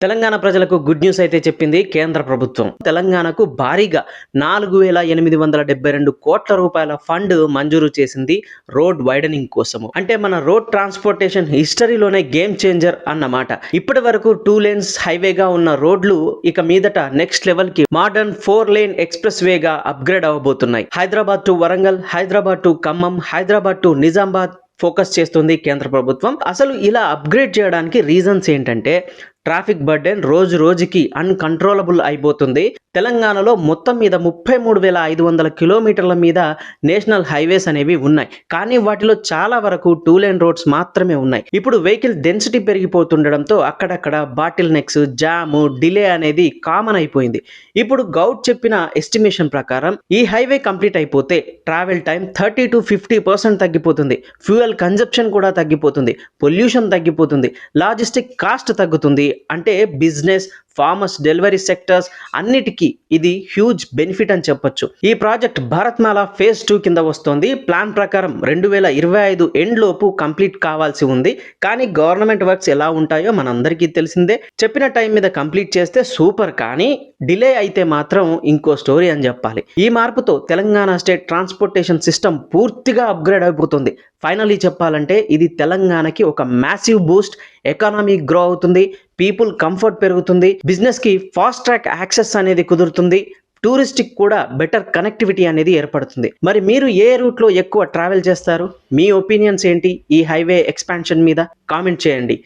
తెలంగాణ ప్రజలకు good news అయితే చెప్పింది కేంద్ర ప్రభుత్వం. తెలంగాణకు భారీగా 4,872 కోట్ల రూపాయల ఫండ్ మంజూరు చేసింది రోడ్ వైడనింగ్ కోసము. అంటే మన రోడ్ ట్రాన్స్పోర్టేషన్ హిస్టరీలోనే గేమ్ చేంజర్ అన్నమాట. ఇప్పటి వరకు 2 లేన్స్ హైవేగా ఉన్న రోడ్లు ఇక మీదట నెక్స్ట్ లెవెల్ కి మోడర్న్ 4 లేన్ ఎక్స్ప్రెస్ వేగా అప్గ్రేడ్ అవ్వబోతున్నాయి. Hyderabad to Warangal, Hyderabad to Khammam, Hyderabad to Nizamabad focus చేస్తుంది కేంద్ర ప్రభుత్వం. అసలు ఇలా అప్గ్రేడ్ చేయడానికి రీజన్స్ ఏంటంటే ట్రాఫిక్ బర్డెన్ రోజు రోజుకి అన్కంట్రోలబుల్ అయిపోతుంది. తెలంగాణలో మొత్తం మీద 33,500 కిలోమీటర్ల మీద నేషనల్ హైవేస్ అనేవి ఉన్నాయి. కానీ వాటిలో చాలా వరకు 2 లేన్ రోడ్స్ మాత్రమే ఉన్నాయి. ఇప్పుడు వెహికల్ డెన్సిటీ పెరిగిపోతుండడంతో అక్కడక్కడ బాటిల్ నెక్స్, జాము, డిలే అనేది కామన్ అయిపోయింది. ఇప్పుడు గౌట్ చెప్పిన ఎస్టిమేషన్ ప్రకారం ఈ హైవే కంప్లీట్ అయిపోతే ట్రావెల్ టైం 30 to 50% తగ్గిపోతుంది. ఫ్యూయల్ కన్జప్షన్ కూడా తగ్గిపోతుంది. పొల్యూషన్ తగ్గిపోతుంది. లాజిస్టిక్ కాస్ట్ తగ్గుతుంది. అంటే బిజినెస్, ఫార్మర్స్, డెలివరీ సెక్టర్స్ అన్నిటికీ ఇది హ్యూజ్ బెనిఫిట్ అని చెప్పొచ్చు. ఈ ప్రాజెక్ట్ భారత్మాల ఫేజ్ 2 కింద వస్తోంది. ప్లాన్ ప్రకారం 2025 ఎండ్ లోపు కంప్లీట్ కావాల్సి ఉంది. కానీ గవర్నమెంట్ వర్క్స్ ఎలా ఉంటాయో మనందరికీ తెలిసిందే. చెప్పిన టైం మీద కంప్లీట్ చేస్తే సూపర్, కానీ డిలే అయితే మాత్రం ఇంకో స్టోరీ అని చెప్పాలి. ఈ మార్పుతో తెలంగాణ స్టేట్ ట్రాన్స్పోర్టేషన్ సిస్టమ్ పూర్తిగా అప్గ్రేడ్ అయిపోతుంది. ఫైనలీ చెప్పాలంటే ఇది తెలంగాణకి ఒక మ్యాసివ్ బూస్ట్. ఎకానమీ గ్రో అవుతుంది, పీపుల్ కంఫర్ట్ పెరుగుతుంది, బిజినెస్ కి ఫాస్ట్ ట్రాక్ యాక్సెస్ అనేది కుదురుతుంది, టూరిస్టిక్ కూడా బెటర్ కనెక్టివిటీ అనేది ఏర్పడుతుంది. మరి మీరు ఏ రూట్లో ఎక్కువ ట్రావెల్ చేస్తారు? మీ ఒపీనియన్స్ ఏంటి ఈ హైవే ఎక్స్పాన్షన్ మీద? కామెంట్ చేయండి.